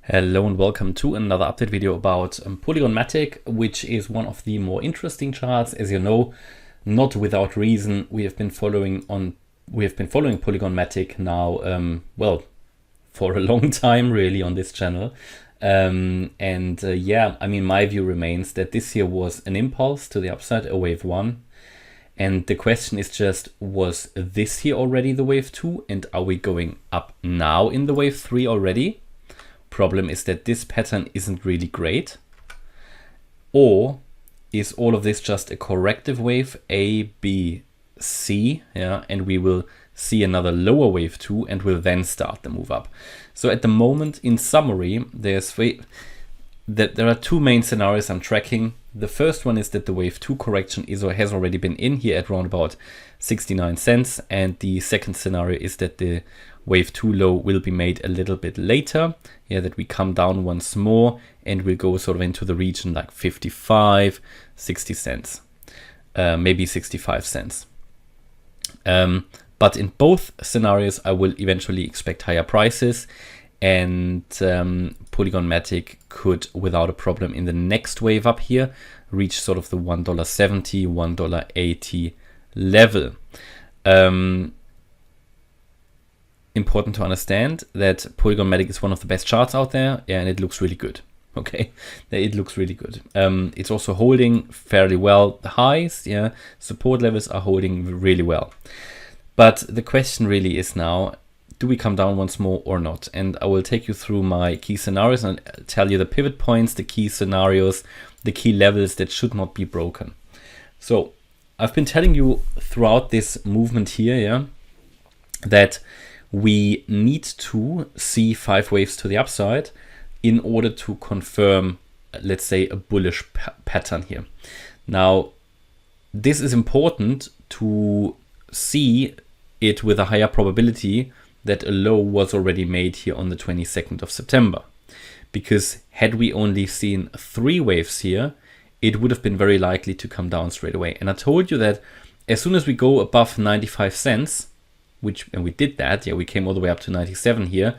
Hello and welcome to another update video about Polygon MATIC, which is one of the more interesting charts. As you know, not without reason, we have been following Polygon MATIC now, well, for a long time really on this channel. Yeah, I mean, my view remains that this here was an impulse to the upside, a wave one. And the question is just, was this here already the wave two? And are we going up now in the wave three already? Problem is that this pattern isn't really great. Or is all of this just a corrective wave, A, B, C, yeah, and we will see another lower wave 2 and will then start the move up. So at the moment, in summary, there are two main scenarios I'm tracking. The first one is that the wave 2 correction has already been in here at around about 69 cents, and the second scenario is that the wave 2 low will be made a little bit later, yeah, that we come down once more and we'll go sort of into the region like 55, 60 cents, maybe 65 cents. But in both scenarios, I will eventually expect higher prices, and Polygon MATIC could, without a problem, in the next wave up here, reach sort of the $1.70, $1.80 level. Important to understand that Polygon MATIC is one of the best charts out there, yeah, and it looks really good. Okay, it looks really good. It's also holding fairly well the highs, yeah, support levels are holding really well. But the question really is now, do we come down once more or not? And I will take you through my key scenarios and tell you the pivot points, the key scenarios, the key levels that should not be broken. So I've been telling you throughout this movement here, yeah, that we need to see 5 waves to the upside in order to confirm, let's say, a bullish pattern here. Now, this is important to see it with a higher probability that a low was already made here on the 22nd of September. Because had we only seen 3 waves here, it would have been very likely to come down straight away. And I told you that as soon as we go above 95 cents, and we did that, yeah, we came all the way up to 97 here,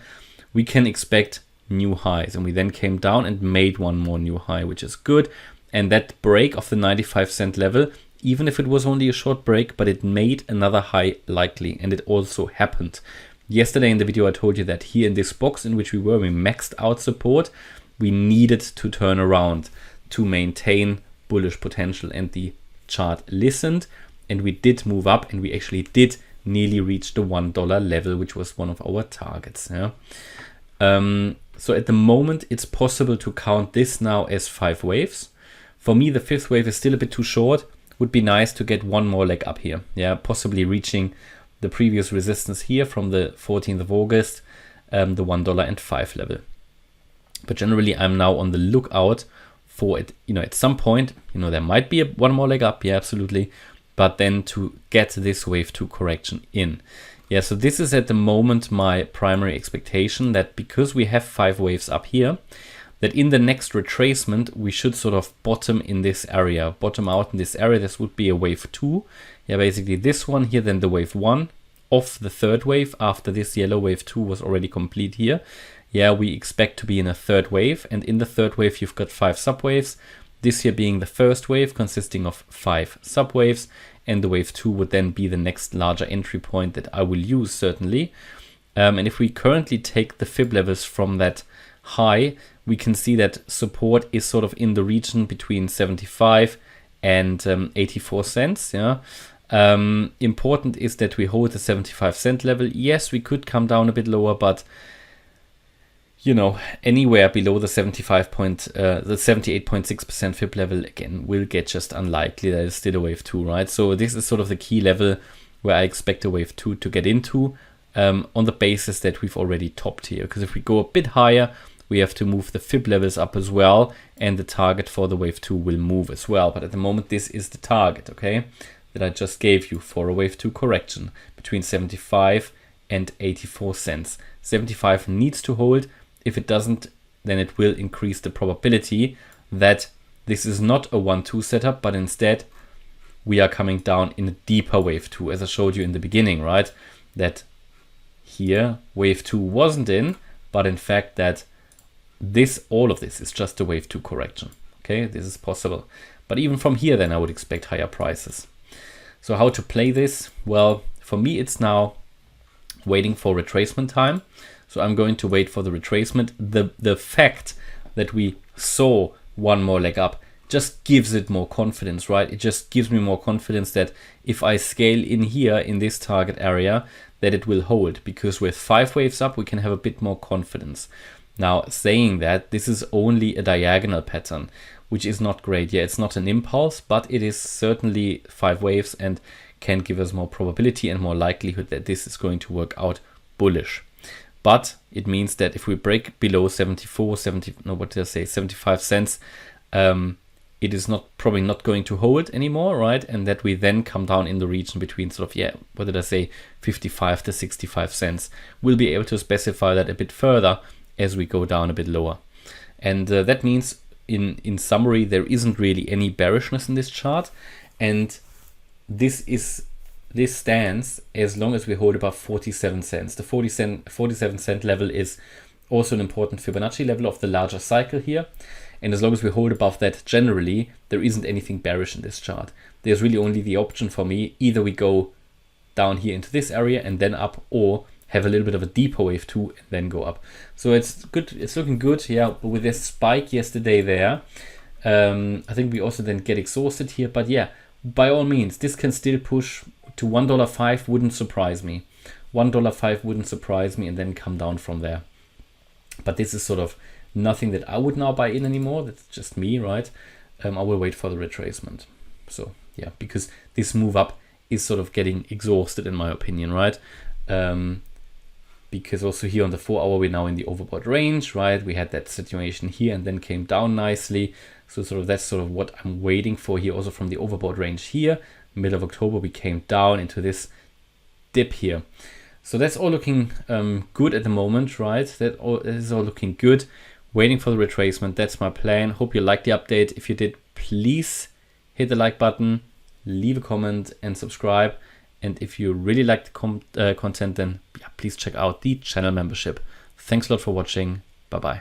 we can expect new highs. And we then came down and made one more new high, which is good. And that break of the 95 cent level, even if it was only a short break, but it made another high likely. And it also happened. Yesterday in the video, I told you that here in this box in which we maxed out support, we needed to turn around to maintain bullish potential. And the chart listened, and we did move up, and we actually did nearly reach the $1 level, which was one of our targets. Yeah. So at the moment, it's possible to count this now as 5 waves. For me, the 5th wave is still a bit too short. Would be nice to get one more leg up here. Yeah, possibly reaching the previous resistance here from the 14th of August, the $1.05 level. But generally, I'm now on the lookout for it. You know, at some point, you know, there might be one more leg up. Yeah, absolutely. But then to get this wave 2 correction in. Yeah, so this is at the moment my primary expectation, that because we have 5 waves up here, that in the next retracement, we should sort of bottom in this area, bottom out in this area. This would be a wave 2. Yeah, basically this one here, then the wave 1 of the 3rd wave after this yellow wave 2 was already complete here. Yeah, we expect to be in a 3rd wave, and in the 3rd wave, you've got 5 subwaves. This here being the 1st wave consisting of 5 subwaves, and the wave 2 would then be the next larger entry point that I will use certainly. And if we currently take the fib levels from that high, we can see that support is sort of in the region between 75 and 84 cents. Yeah. Important is that we hold the 75 cent level. Yes, we could come down a bit lower, but you know, anywhere below the 78.6% fib level, again, will get just unlikely. That is still a wave 2, right? So this is sort of the key level where I expect a wave 2 to get into, on the basis that we've already topped here. Because if we go a bit higher, we have to move the fib levels up as well, and the target for the wave 2 will move as well. But at the moment, this is the target, okay, that I just gave you for a wave 2 correction between 75 and 84 cents. 75 needs to hold. If it doesn't, then it will increase the probability that this is not a 1-2 setup, but instead we are coming down in a deeper wave 2, as I showed you in the beginning, right? That here wave 2 wasn't in, but in fact that all of this is just a wave 2 correction. Okay, this is possible. But even from here, then I would expect higher prices. So how to play this? Well, for me, it's now waiting for retracement time. So I'm going to wait for the retracement. The fact that we saw one more leg up just gives it more confidence, right? It just gives me more confidence that if I scale in here in this target area, that it will hold, because with 5 waves up, we can have a bit more confidence. Now, saying that, this is only a diagonal pattern, which is not great. Yeah, it's not an impulse, but it is certainly 5 waves and can give us more probability and more likelihood that this is going to work out bullish. But it means that if we break below 75 cents, it is probably not going to hold anymore, right? And that we then come down in the region between sort of, yeah, what did I say, 55 to 65 cents. We'll be able to specify that a bit further as we go down a bit lower. And that means, in summary, there isn't really any bearishness in this chart. And this stands as long as we hold above 47 cents. The 47 cent level is also an important Fibonacci level of the larger cycle here. And as long as we hold above that, generally, there isn't anything bearish in this chart. There's really only the option for me. Either we go down here into this area and then up, or have a little bit of a deeper wave 2 and then go up. So it's good. It's looking good. Yeah, with this spike yesterday there, I think we also then get exhausted here. But yeah, by all means, this can still push to $1.05. Wouldn't surprise me. $1.05 wouldn't surprise me, and then come down from there. But this is sort of nothing that I would now buy in anymore. That's just me, right? I will wait for the retracement. So yeah, because this move up is sort of getting exhausted in my opinion, right? Because also here on the 4 hour, we're now in the overbought range, right? We had that situation here and then came down nicely. So sort of that's sort of what I'm waiting for here, also from the overbought range here. Middle of October, we came down into this dip here. So that's all looking good at the moment, right? That is all looking good. Waiting for the retracement. That's my plan. Hope you liked the update. If you did, please hit the like button, leave a comment and subscribe. And if you really like the content, then yeah, please check out the channel membership. Thanks a lot for watching. Bye-bye.